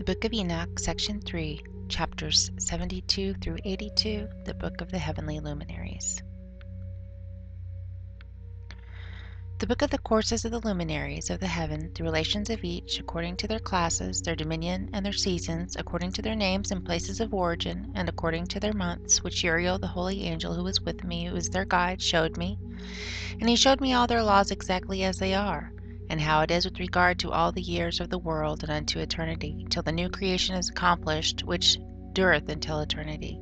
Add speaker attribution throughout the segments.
Speaker 1: Book of Enoch, Section 3, Chapters 72 through 82, the Book of the Heavenly Luminaries. The Book of the Courses of the Luminaries of the Heaven, the relations of each, according to their classes, their dominion, and their seasons, according to their names and places of origin, and according to their months, which Uriel, the holy angel who was with me, who was their guide, showed me. And he showed me all their laws exactly as they are, and how it is with regard to all the years of the world and unto eternity, till the new creation is accomplished, which dureth until eternity.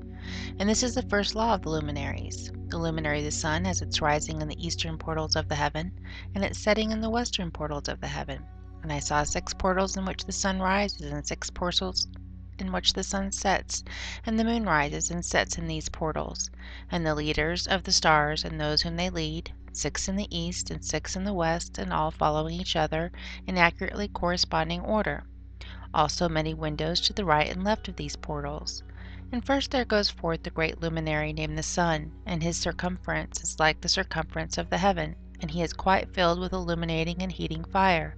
Speaker 1: And this is the first law of the luminaries. The luminary of the sun has its rising in the eastern portals of the heaven, and its setting in the western portals of the heaven. And I saw 6 portals in which the sun rises, and 6 portals in which the sun sets, and the moon rises and sets in these portals. And the leaders of the stars and those whom they lead, 6 in the east and 6 in the west, and all following each other in accurately corresponding order. Also many windows to the right and left of these portals. And first there goes forth the great luminary named the sun, and his circumference is like the circumference of the heaven, and he is quite filled with illuminating and heating fire.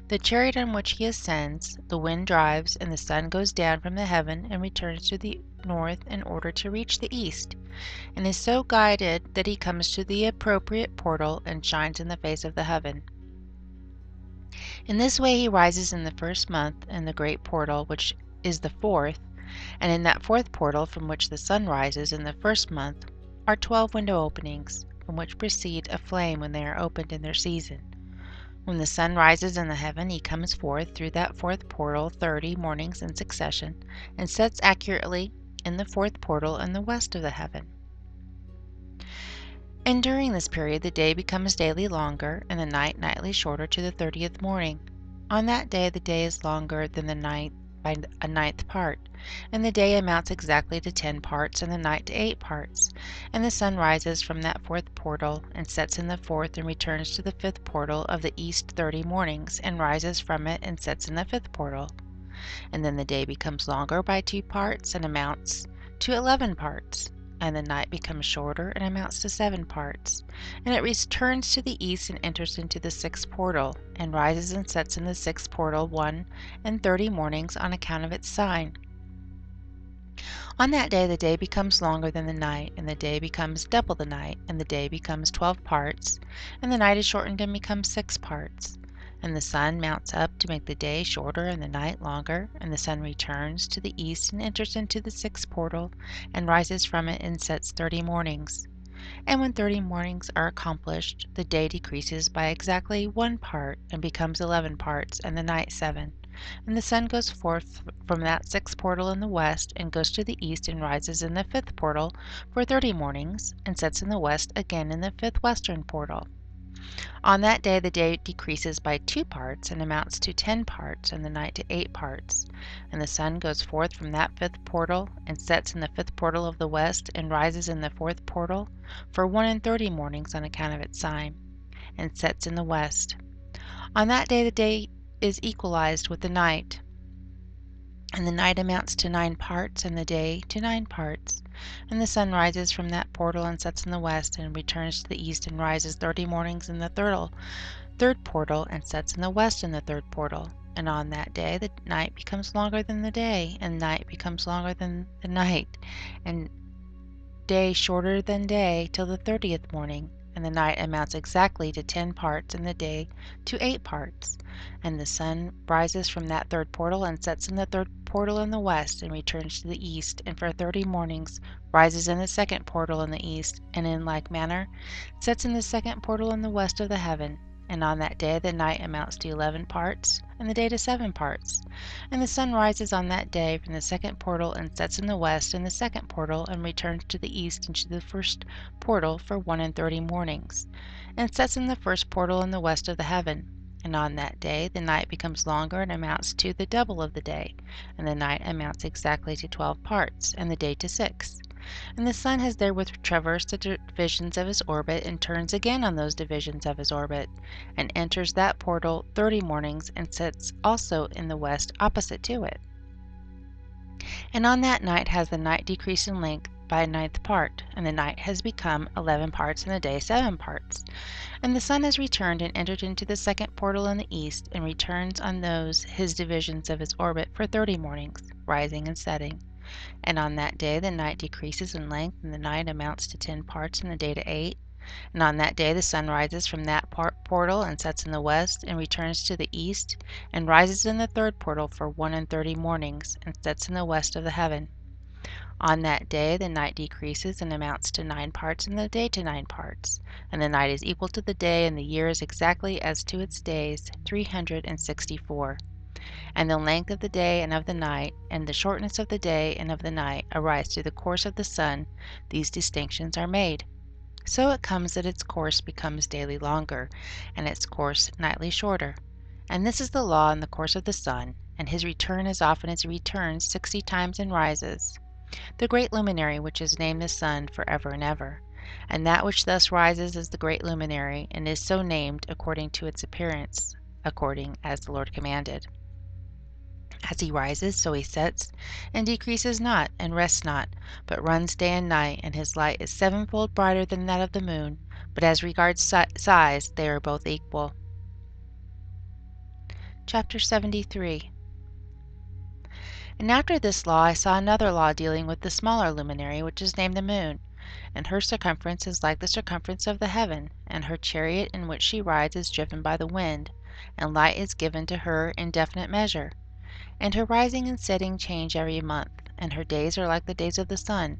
Speaker 1: The chariot on which he ascends, the wind drives, and the sun goes down from the heaven and returns to the north in order to reach the east, and is so guided that he comes to the appropriate portal and shines in the face of the heaven. In this way he rises in the first month in the great portal, which is the 4th, and in that 4th portal from which the sun rises in the first month are 12 window openings, from which proceed a flame when they are opened in their season. When the sun rises in the heaven, he comes forth through that 4th portal 30 mornings in succession, and sets accurately in the 4th portal in the west of the heaven. And during this period the day becomes daily longer, and the night nightly shorter to the 30th morning. On that day the day is longer than the night by a 9th part, and the day amounts exactly to 10 parts, and the night to 8 parts. And the sun rises from that 4th portal, and sets in the 4th, and returns to the 5th portal of the east 30 mornings, and rises from it, and sets in the 5th portal. And then the day becomes longer by 2 parts, and amounts to 11 parts. And the night becomes shorter and amounts to 7 parts. And it returns to the east and enters into the 6th portal, and rises and sets in the 6th portal 1 and 30 mornings on account of its sign. On that day the day becomes longer than the night, and the day becomes double the night, and the day becomes 12 parts, and the night is shortened and becomes 6 parts. And the sun mounts up to make the day shorter and the night longer, and the sun returns to the east and enters into the 6th portal, and rises from it and sets 30 mornings. And when 30 mornings are accomplished, the day decreases by exactly 1 part, and becomes 11 parts, and the night 7. And the sun goes forth from that 6th portal in the west, and goes to the east, and rises in the 5th portal for 30 mornings, and sets in the west again in the 5th western portal. On that day the day decreases by 2 parts, and amounts to 10 parts, and the night to 8 parts. And the sun goes forth from that 5th portal, and sets in the 5th portal of the west, and rises in the 4th portal for 1 and 30 mornings on account of its sign, and sets in the west. On that day the day is equalized with the night, and the night amounts to 9 parts, and the day to 9 parts. And the sun rises from that portal and sets in the west, and returns to the east, and rises 30 mornings in the 3rd portal, and sets in the west in the 3rd portal. And on that day the night becomes longer than the day, and night becomes longer than the night, and day shorter than day till the 30th morning. And the night amounts exactly to 10 parts, and the day to 8 parts. And the sun rises from that 3rd portal, and sets in the 3rd portal in the west, and returns to the east, and for 30 mornings rises in the 2nd portal in the east, and in like manner sets in the 2nd portal in the west of the heaven. And on that day the night amounts to 11 parts, and the day to 7 parts. And the sun rises on that day from the 2nd portal, and sets in the west in the 2nd portal, and returns to the east into the 1st portal for 1 and 30 mornings, and sets in the 1st portal in the west of the heaven. And on that day the night becomes longer and amounts to the double of the day, and the night amounts exactly to 12 parts, and the day to 6. And the sun has therewith traversed the divisions of his orbit, and turns again on those divisions of his orbit, and enters that portal 30 mornings, and sets also in the west opposite to it. And on that night has the night decreased in length by a 9th part, and the night has become 11 parts, and the day 7 parts. And the sun has returned and entered into the second portal in the east, and returns on those his divisions of his orbit for 30 mornings, rising and setting. And on that day the night decreases in length, and the night amounts to 10 parts, and the day to 8. And on that day the sun rises from that portal, and sets in the west, and returns to the east, and rises in the third portal for 31 mornings, and sets in the west of the heaven. On that day the night decreases and amounts to 9 parts, and the day to 9 parts. And the night is equal to the day, and the year is exactly as to its days, 364. And the length of the day and of the night, and the shortness of the day and of the night, arise through the course of the sun. These distinctions are made. So it comes that its course becomes daily longer, and its course nightly shorter. And this is the law in the course of the sun, and his return as often as he returns 60 times and rises. The great luminary which is named the sun for ever and ever. And that which thus rises is the great luminary, and is so named according to its appearance, according as the Lord commanded. As he rises, so he sets, and decreases not, and rests not, but runs day and night, and his light is sevenfold brighter than that of the moon, but as regards size they are both equal. Chapter 73. And after this law I saw another law dealing with the smaller luminary, which is named the moon, and her circumference is like the circumference of the heaven, and her chariot in which she rides is driven by the wind, and light is given to her in definite measure. And her rising and setting change every month, and her days are like the days of the sun,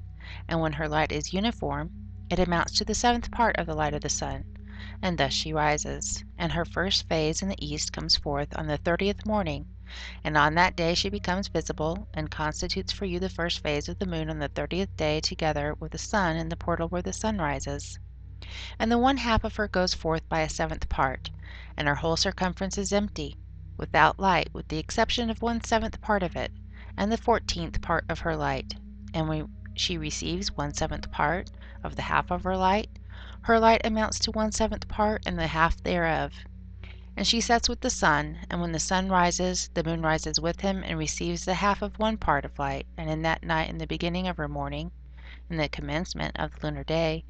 Speaker 1: and when her light is uniform, it amounts to the 7th part of the light of the sun, and thus she rises. And her first phase in the east comes forth on the 30th morning, and on that day she becomes visible, and constitutes for you the first phase of the moon on the 30th day, together with the sun in the portal where the sun rises. And the one half of her goes forth by a 7th part, and her whole circumference is empty, without light, with the exception of 1/7 part of it, and the 14th part of her light. And when she receives 1/7 part of the half of her light amounts to 1/7 part and the half thereof. And she sets with the sun, and when the sun rises, the moon rises with him, and receives the half of 1 part of light. And in that night, in the beginning of her morning, in the commencement of the lunar day,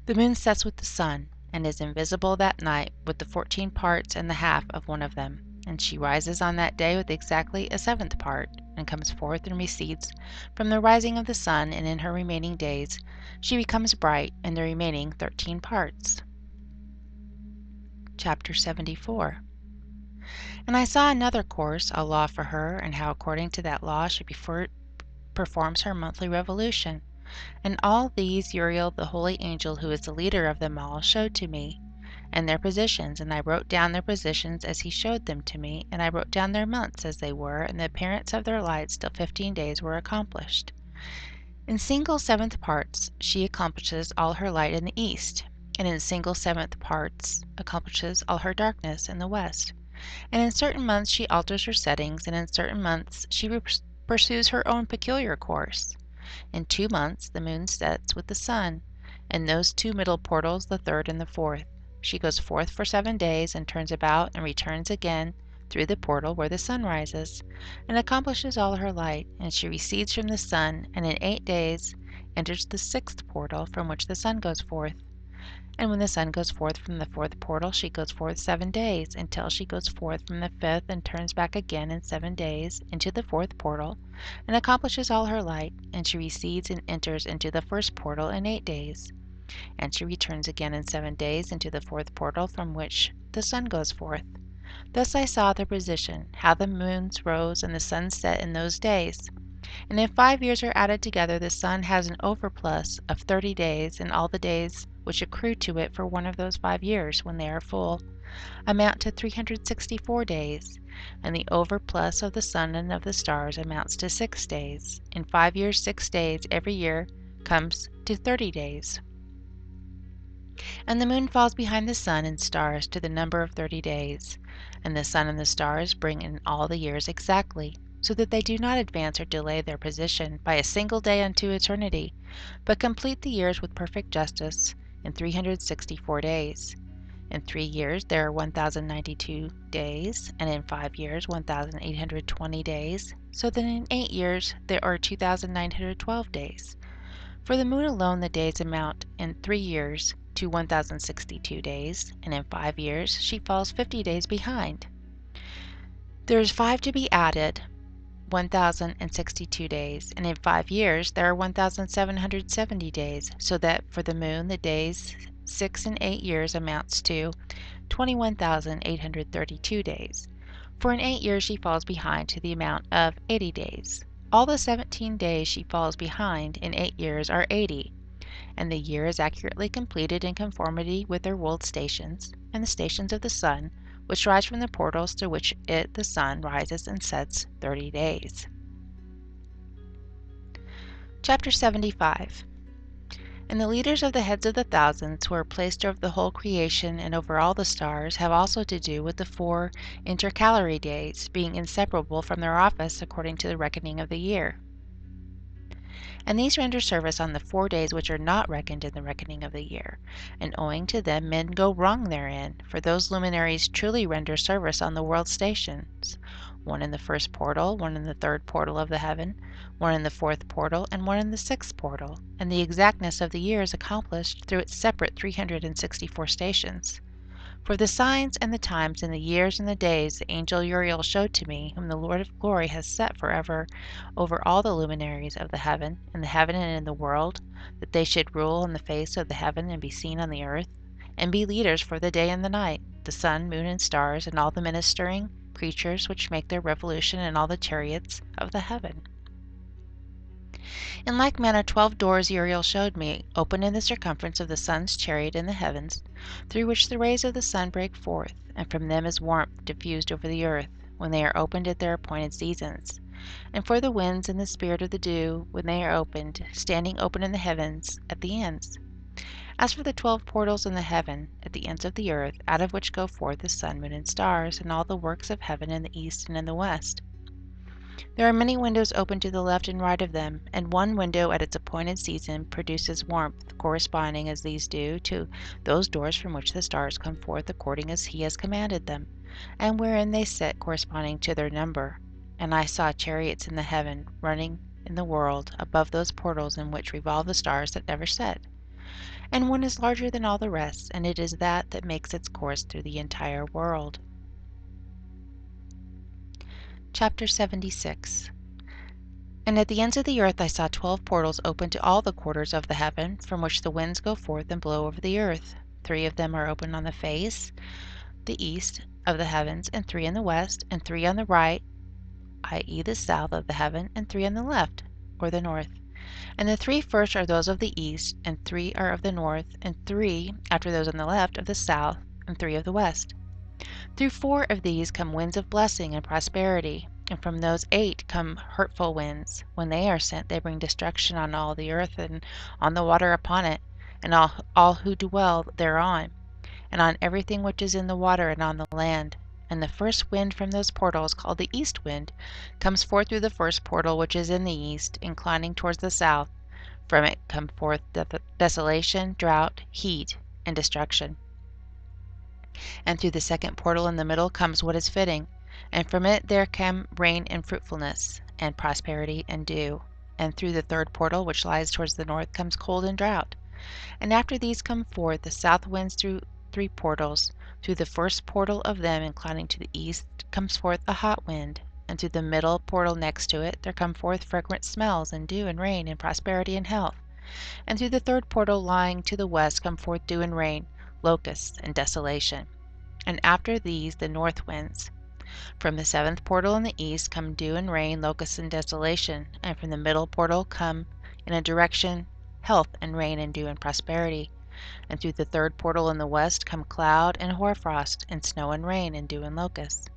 Speaker 1: the moon sets with the sun, and is invisible that night with the 14 parts and the half of one of them. And she rises on that day with exactly a 7th part, and comes forth and recedes from the rising of the sun, and in her remaining days she becomes bright in the remaining 13 parts. Chapter 74. And I saw another course, a law for her, and how according to that law she performs her monthly revolution. And all these Uriel, the holy angel, who is the leader of them all, showed to me, and their positions, and I wrote down their positions as he showed them to me, and I wrote down their months as they were, and the appearance of their lights till 15 days were accomplished. In single 7th parts she accomplishes all her light in the east, and in single 7th parts accomplishes all her darkness in the west. And in certain months she alters her settings, and in certain months she pursues her own peculiar course. In 2 months the moon sets with the sun, in those 2 middle portals, the 3rd and the 4th. She goes forth for 7 days, and turns about, and returns again through the portal where the sun rises, and accomplishes all her light. And she recedes from the sun, and in 8 days enters the 6th portal from which the sun goes forth. And when the sun goes forth from the 4th portal, she goes forth 7 days, until she goes forth from the 5th, and turns back again in 7 days into the 4th portal, and accomplishes all her light. And she recedes and enters into the 1st portal in 8 days. And she returns again in 7 days into the 4th portal from which the sun goes forth. Thus I saw their position, how the moons rose and the sun set in those days. And if 5 years are added together, the sun has an overplus of 30 days, and all the days which accrue to it for one of those 5 years, when they are full, amount to 364 days, and the overplus of the sun and of the stars amounts to 6 days. In 5 years 6 days every year comes to 30 days. And the moon falls behind the sun and stars to the number of 30 days, and the sun and the stars bring in all the years exactly, so that they do not advance or delay their position by a single day unto eternity, but complete the years with perfect justice in 364 days. In 3 years there are 1,092 days, and in 5 years 1,820 days, so that in 8 years there are 2,912 days. For the moon alone the days amount in 3 years to 1,062 days, and in 5 years she falls 50 days behind. There is 5 to be added, 1,062 days, and in 5 years there are 1,770 days, so that for the moon the days 6 and 8 years amounts to 21,832 days. For in 8 years she falls behind to the amount of 80 days. All the 17 days she falls behind in 8 years are 80, and the year is accurately completed in conformity with their world stations, and the stations of the sun, which rise from the portals through which it, the sun, rises and sets 30 days. Chapter 75. And the leaders of the heads of the thousands, who are placed over the whole creation and over all the stars, have also to do with the 4 intercalary days, being inseparable from their office according to the reckoning of the year. And these render service on the 4 days which are not reckoned in the reckoning of the year, and owing to them men go wrong therein, for those luminaries truly render service on the world stations, one in the first portal, one in the third portal of the heaven, one in the fourth portal, and one in the sixth portal, and the exactness of the year is accomplished through its separate 364 stations. For the signs and the times and the years and the days the angel Uriel showed to me, whom the Lord of glory has set forever over all the luminaries of the heaven and in the world, that they should rule on the face of the heaven and be seen on the earth, and be leaders for the day and the night, the sun, moon, and stars, and all the ministering creatures which make their revolution, and all the chariots of the heaven. In like manner 12 doors Uriel showed me, open in the circumference of the sun's chariot in the heavens, through which the rays of the sun break forth, and from them is warmth diffused over the earth, when they are opened at their appointed seasons. And for the winds and the spirit of the dew, when they are opened, standing open in the heavens at the ends. As for the 12 portals in the heaven, at the ends of the earth, out of which go forth the sun, moon, and stars, and all the works of heaven in the east and in the west. There are many windows open to the left and right of them, and one window at its appointed season produces warmth, corresponding as these do to those doors from which the stars come forth according as he has commanded them, and wherein they sit corresponding to their number. And I saw chariots in the heaven, running in the world, above those portals in which revolve the stars that never set. And one is larger than all the rest, and it is that makes its course through the entire world. Chapter 76. And at the ends of the earth I saw 12 portals open to all the quarters of the heaven, from which the winds go forth and blow over the earth. 3 of them are open on the face, the east of the heavens, and 3 in the west, and 3 on the right, i.e. the south of the heaven, and 3 on the left, or the north. And the 3 first are those of the east, and 3 are of the north, and 3, after those on the left, of the south, and 3 of the west. Through 4 of these come winds of blessing and prosperity, and from those 8 come hurtful winds. When they are sent, they bring destruction on all the earth, and on the water upon it, and all who dwell thereon, and on everything which is in the water and on the land. And the first wind from those portals, called the east wind, comes forth through the first portal which is in the east, inclining towards the south. From it come forth desolation, drought, heat, and destruction. And through the second portal in the middle comes what is fitting, and from it there come rain and fruitfulness, and prosperity and dew. And through the third portal, which lies towards the north, comes cold and drought. And after these come forth the south winds through 3 portals. Through the first portal of them, inclining to the east, comes forth a hot wind. And through the middle portal next to it there come forth fragrant smells, and dew and rain, and prosperity and health. And through the third portal lying to the west come forth dew and rain, locusts, and desolation. And after these the north winds. From the 7th portal in the east come dew and rain, locusts, and desolation, and from the middle portal come in a direction health and rain and dew and prosperity. And through the 3rd portal in the west come cloud and hoarfrost, and snow and rain, and dew and locusts.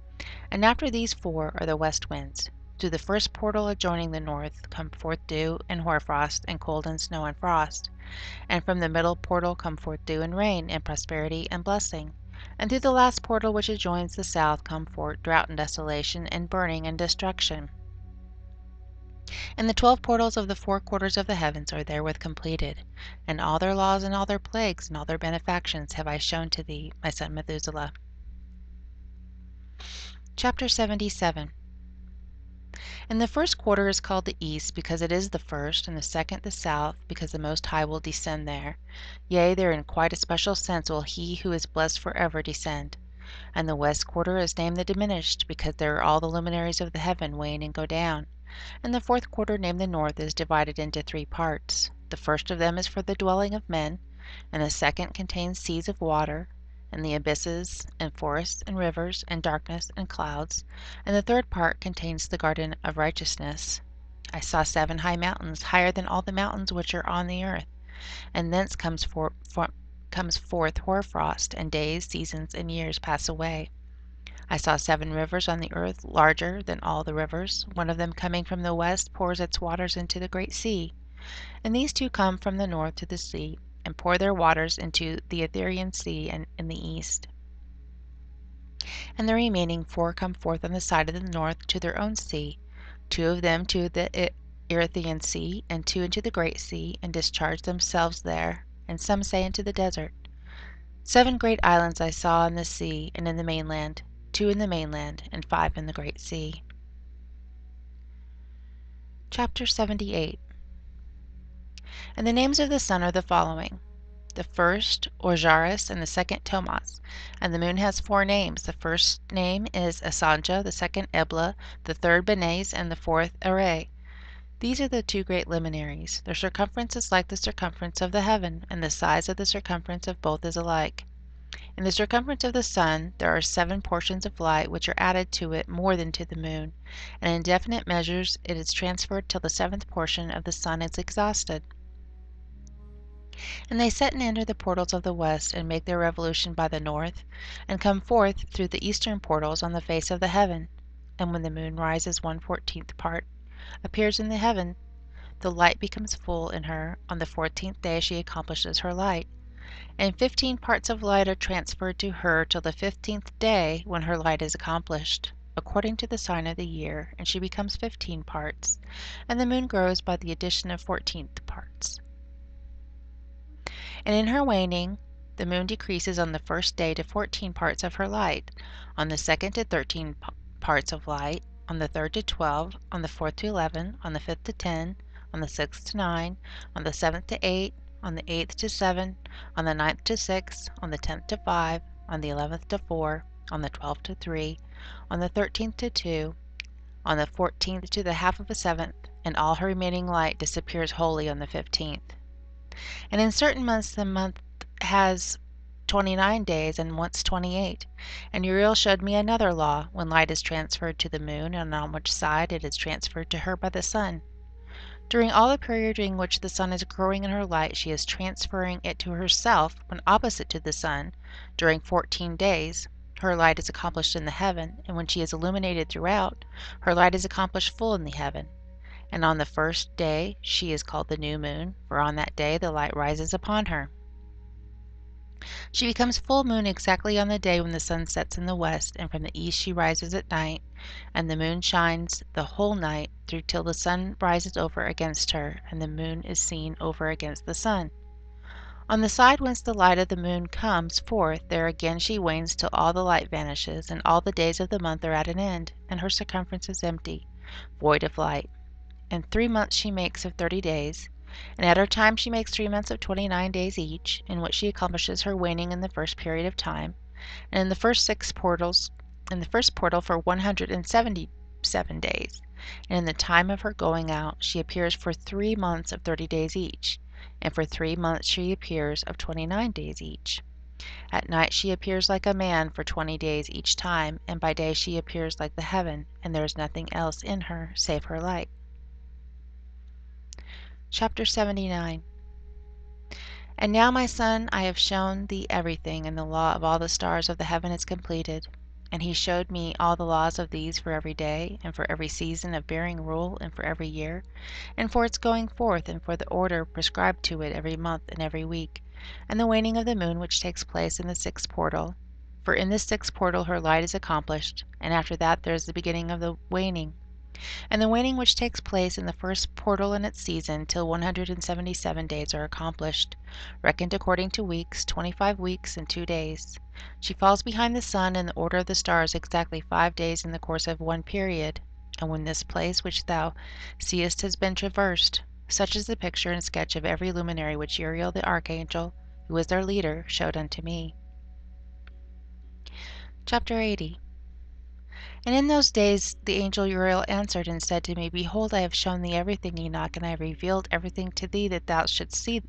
Speaker 1: And after these 4 are the west winds. Through the first portal adjoining the north come forth dew and hoarfrost, and cold and snow and frost. And from the middle portal come forth dew and rain, and prosperity and blessing. And through the last portal which adjoins the south come forth drought and desolation, and burning and destruction. And the 12 portals of the 4 quarters of the heavens are therewith completed, and all their laws and all their plagues and all their benefactions have I shown to thee, my son Methuselah. Chapter 77. And the first quarter is called the east, because it is the first, and the second the south, because the Most High will descend there. Yea, there in quite a special sense will he who is blessed forever descend. And the west quarter is named the diminished, because there are all the luminaries of the heaven wane and go down. And the fourth quarter, named the north, is divided into 3 parts. The first of them is for the dwelling of men, and the second contains seas of water, and the abysses, and forests, and rivers, and darkness, and clouds, and the third part contains the garden of righteousness. I saw 7 high mountains, higher than all the mountains which are on the earth, and thence comes forth hoarfrost, and days, seasons, and years pass away. I saw 7 rivers on the earth, larger than all the rivers. One of them coming from the west pours its waters into the great sea. And these 2 come from the north to the sea, and pour their waters into the Etherean Sea and in the east. And the remaining 4 come forth on the side of the north to their own sea, 2 of them to the Erythraean Sea, and 2 into the Great Sea, and discharge themselves there, and some say into the desert. 7 great islands I saw in the sea and in the mainland, 2 in the mainland, and 5 in the Great Sea. Chapter 78. And the names of the sun are the following: the first Orjaris, and the second Tomas. And the moon has 4 names. The first name is Asanja, the second Ebla, the third Benes, and the fourth Ere. These are the 2 great luminaries. Their circumference is like the circumference of the heaven, and the size of the circumference of both is alike. In the circumference of the sun there are 7 portions of light, which are added to it more than to the moon, and in definite measures it is transferred till the 7th portion of the sun is exhausted. And they set and enter the portals of the west, and make their revolution by the north, and come forth through the eastern portals on the face of the heaven. And when the moon rises 1/14th part, appears in the heaven, the light becomes full in her. On the 14th day she accomplishes her light. And 15 parts of light are transferred to her till the 15th day, when her light is accomplished, according to the sign of the year, and she becomes 15 parts, and the moon grows by the addition of 14th parts. And in her waning, the moon decreases on the first day to 14 parts of her light, on the second to 13 parts of light, on the third to 12, on the fourth to 11, on the fifth to 10, on the sixth to 9, on the seventh to 8, on the 8th to 7, on the 9th to 6, on the 10th to 5, on the 11th to 4, on the 12th to 3, on the 13th to 2, on the 14th to the half of a seventh, and all her remaining light disappears wholly on the 15th. And in certain months the month has 29 days, and once 28. And Uriel showed me another law, when light is transferred to the moon, and on which side it is transferred to her by the sun. During all the period during which the sun is growing in her light, she is transferring it to herself when opposite to the sun. During 14 days her light is accomplished in the heaven, and when she is illuminated throughout, her light is accomplished full in the heaven. And on the first day she is called the new moon, for on that day the light rises upon her. She becomes full moon exactly on the day when the sun sets in the west, and from the east she rises at night, and the moon shines the whole night through till the sun rises over against her, and the moon is seen over against the sun. On the side whence the light of the moon comes forth, there again she wanes till all the light vanishes, and all the days of the month are at an end, and her circumference is empty, void of light. And 3 months she makes of 30 days, and at her time she makes 3 months of 29 days each, in which she accomplishes her waning in the first period of time, and in the first 6 portals, in the first portal for 177 days, and in the time of her going out she appears for 3 months of 30 days each, and for 3 months she appears of 29 days each. At night she appears like a man for 20 days each time, and by day she appears like the heaven, and there is nothing else in her save her light. Chapter 79. And now, my son, I have shown thee everything, and the law of all the stars of the heaven is completed. And he showed me all the laws of these for every day, and for every season of bearing rule, and for every year, and for its going forth, and for the order prescribed to it every month and every week, and the waning of the moon which takes place in the 6th portal. For in this 6th portal her light is accomplished, and after that there is the beginning of the waning. And the waning which takes place in the first portal in its season till 177 days are accomplished, reckoned according to weeks, 25 weeks and 2 days. She falls behind the sun in the order of the stars exactly 5 days in the course of one period. And when this place which thou seest has been traversed, such is the picture and sketch of every luminary which Uriel the archangel, who was their leader, showed unto me. Chapter 80. And in those days the angel Uriel answered and said to me, Behold, I have shown thee everything, Enoch, and I have revealed everything to thee, that thou shouldst see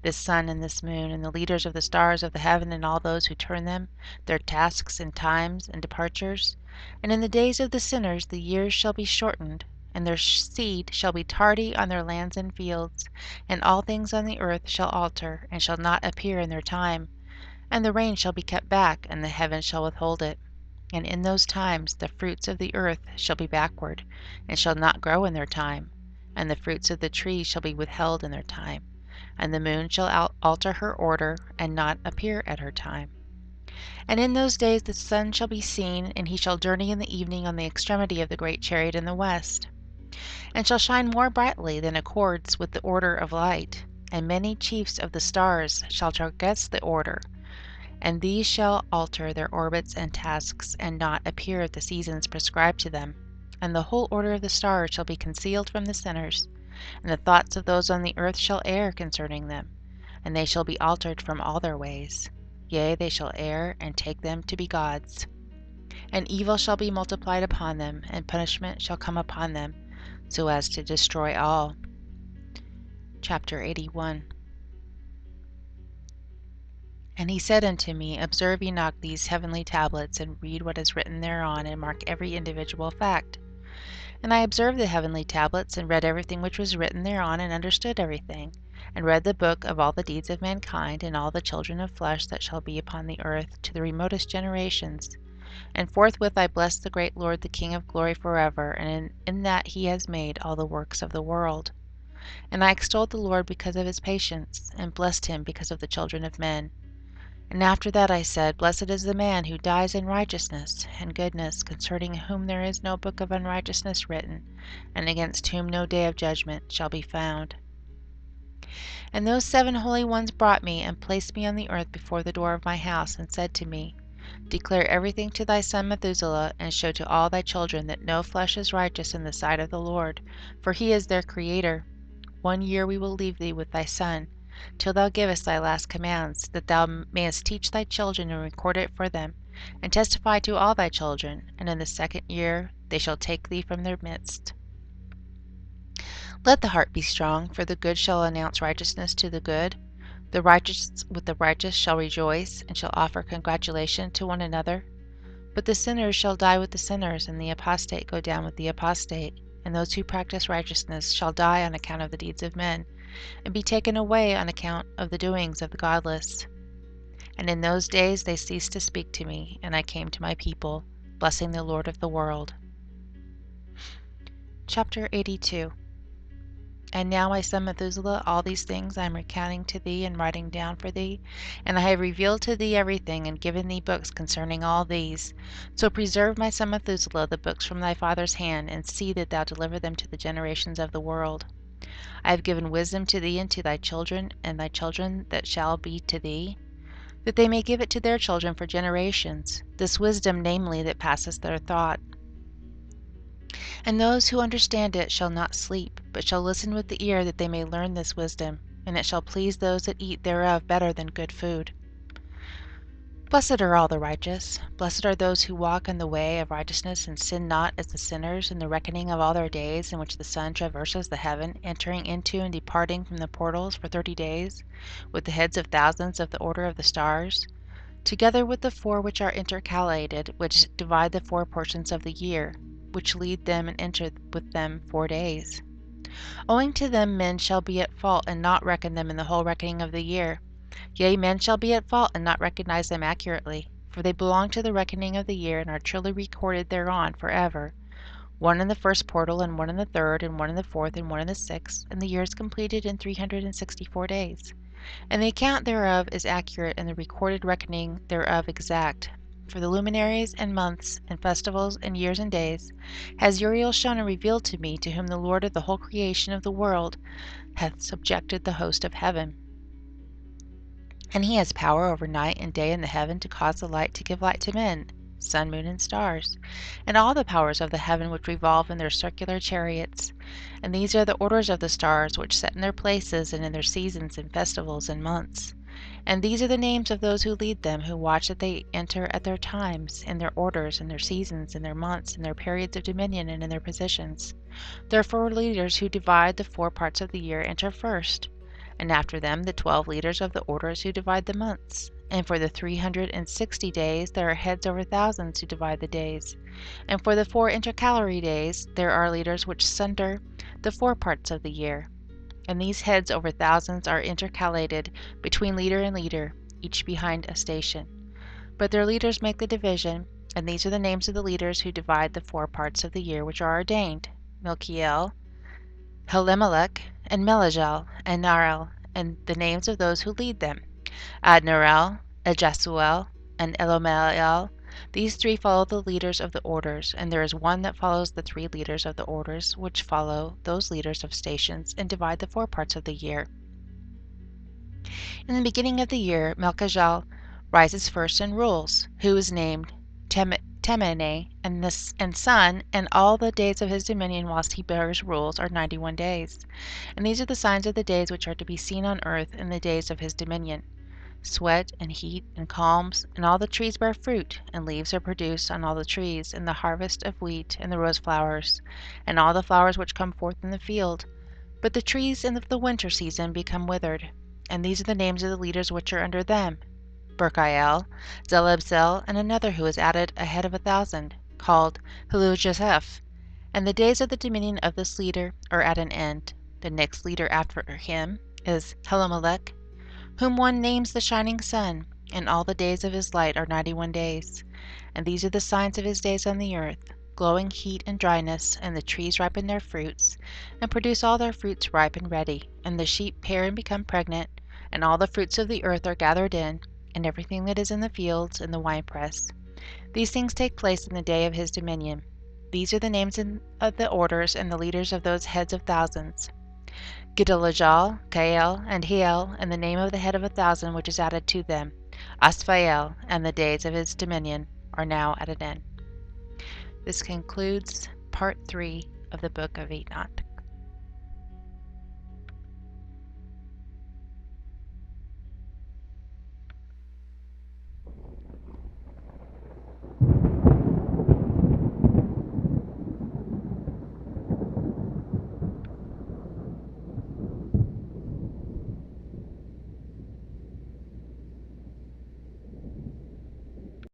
Speaker 1: this sun and this moon, and the leaders of the stars of the heaven, and all those who turn them, their tasks and times and departures. And in the days of the sinners the years shall be shortened, and their seed shall be tardy on their lands and fields, and all things on the earth shall alter, and shall not appear in their time. And the rain shall be kept back, and the heavens shall withhold it. And in those times the fruits of the earth shall be backward, and shall not grow in their time, and the fruits of the trees shall be withheld in their time, and the moon shall alter her order, and not appear at her time. And in those days the sun shall be seen, and he shall journey in the evening on the extremity of the great chariot in the west, and shall shine more brightly than accords with the order of light. And many chiefs of the stars shall transgress the order, and these shall alter their orbits and tasks, and not appear at the seasons prescribed to them. And the whole order of the stars shall be concealed from the sinners, and the thoughts of those on the earth shall err concerning them, and they shall be altered from all their ways. Yea, they shall err, and take them to be gods. And evil shall be multiplied upon them, and punishment shall come upon them, so as to destroy all. Chapter 81. And he said unto me, Observe, Enoch, these heavenly tablets, and read what is written thereon, and mark every individual fact. And I observed the heavenly tablets, and read everything which was written thereon, and understood everything, and read the book of all the deeds of mankind, and all the children of flesh that shall be upon the earth, to the remotest generations. And forthwith I blessed the great Lord, the King of glory, forever, and in that he has made all the works of the world. And I extolled the Lord because of his patience, and blessed him because of the children of men. And after that I said, Blessed is the man who dies in righteousness and goodness, concerning whom there is no book of unrighteousness written, and against whom no day of judgment shall be found. And those 7 holy ones brought me, and placed me on the earth before the door of my house, and said to me, Declare everything to thy son Methuselah, and show to all thy children that no flesh is righteous in the sight of the Lord, for he is their Creator. 1 year we will leave thee with thy son, till thou givest thy last commands, that thou mayest teach thy children and record it for them, and testify to all thy children, and in the 2nd year they shall take thee from their midst. Let the heart be strong, for the good shall announce righteousness to the good. The righteous with the righteous shall rejoice, and shall offer congratulation to one another. But the sinners shall die with the sinners, and the apostate go down with the apostate. And those who practice righteousness shall die on account of the deeds of men, and be taken away on account of the doings of the godless. And in those days they ceased to speak to me, and I came to my people, blessing the Lord of the world. Chapter 82. And now, my son Methuselah, all these things I am recounting to thee and writing down for thee, and I have revealed to thee everything, and given thee books concerning all these. So preserve, my son Methuselah, the books from thy father's hand, and see that thou deliver them to the generations of the world. I have given wisdom to thee and to thy children, and thy children that shall be to thee, that they may give it to their children for generations, this wisdom, namely, that passeth their thought. And those who understand it shall not sleep, but shall listen with the ear, that they may learn this wisdom, and it shall please those that eat thereof better than good food. Blessed are all the righteous. Blessed are those who walk in the way of righteousness, and sin not as the sinners in the reckoning of all their days, in which the sun traverses the heaven, entering into and departing from the portals for 30 days, with the heads of thousands of the order of the stars, together with the 4 which are intercalated, which divide the 4 portions of the year, which lead them and enter with them 4 days. Owing to them men shall be at fault, and not reckon them in the whole reckoning of the year. Yea, men shall be at fault, and not recognize them accurately, for they belong to the reckoning of the year, and are truly recorded thereon for ever. 1 in the 1st portal, and 1 in the 3rd, and 1 in the 4th, and 1 in the 6th, and the year is completed in 364 days. And the account thereof is accurate, and the recorded reckoning thereof exact. For the luminaries, and months, and festivals, and years, and days, has Uriel shown and revealed to me, to whom the Lord of the whole creation of the world hath subjected the host of heaven. And he has power over night and day in the heaven, to cause the light to give light to men, sun, moon, and stars, and all the powers of the heaven which revolve in their circular chariots. And these are the orders of the stars which set in their places and in their seasons and festivals and months. And these are the names of those who lead them, who watch that they enter at their times, in their orders, in their seasons, in their months, in their periods of dominion, and in their positions. Their 4 leaders who divide the 4 parts of the year enter first, and after them the 12 leaders of the orders who divide the months. And for the 360 days there are heads over thousands who divide the days. And for the 4 intercalary days there are leaders which sunder the 4 parts of the year. And these heads over thousands are intercalated between leader and leader, each behind a station. But their leaders make the division, and these are the names of the leaders who divide the 4 parts of the year which are ordained: Milkiel, Helimelech, and Melagel, and Narel, and the names of those who lead them: Adnarel, Ejasuel, and Elomeel. These 3 follow the leaders of the orders, and there is one that follows the 3 leaders of the orders, which follow those leaders of stations and divide the 4 parts of the year. In the beginning of the year, Melchizedek rises first and rules, who is named Temene, and son, and all the days of his dominion whilst he bears rules are 91 days. And these are the signs of the days which are to be seen on earth in the days of his dominion: sweat and heat and calms, and all the trees bear fruit, and leaves are produced on all the trees, and the harvest of wheat and the rose flowers, and all the flowers which come forth in the field. But the trees in the winter season become withered. And these are the names of the leaders which are under them: Berkael, Zelebzel, and another who is added ahead of 1,000, called Helujoseph. And the days of the dominion of this leader are at an end. The next leader after him is Helimelech, whom one names the shining sun, and all the days of his light are 91 days. And these are the signs of his days on the earth: glowing heat and dryness, and the trees ripen their fruits, and produce all their fruits ripe and ready, and the sheep pair and become pregnant, and all the fruits of the earth are gathered in, and everything that is in the fields, in the winepress. These things take place in the day of his dominion. These are the names of the orders and the leaders of those heads of thousands: Gidalajal, Kael, and Hiel, and the name of the head of 1,000 which is added to them, Asphael, and the days of his dominion are now at an end. This concludes part 3 of the book of Enoch.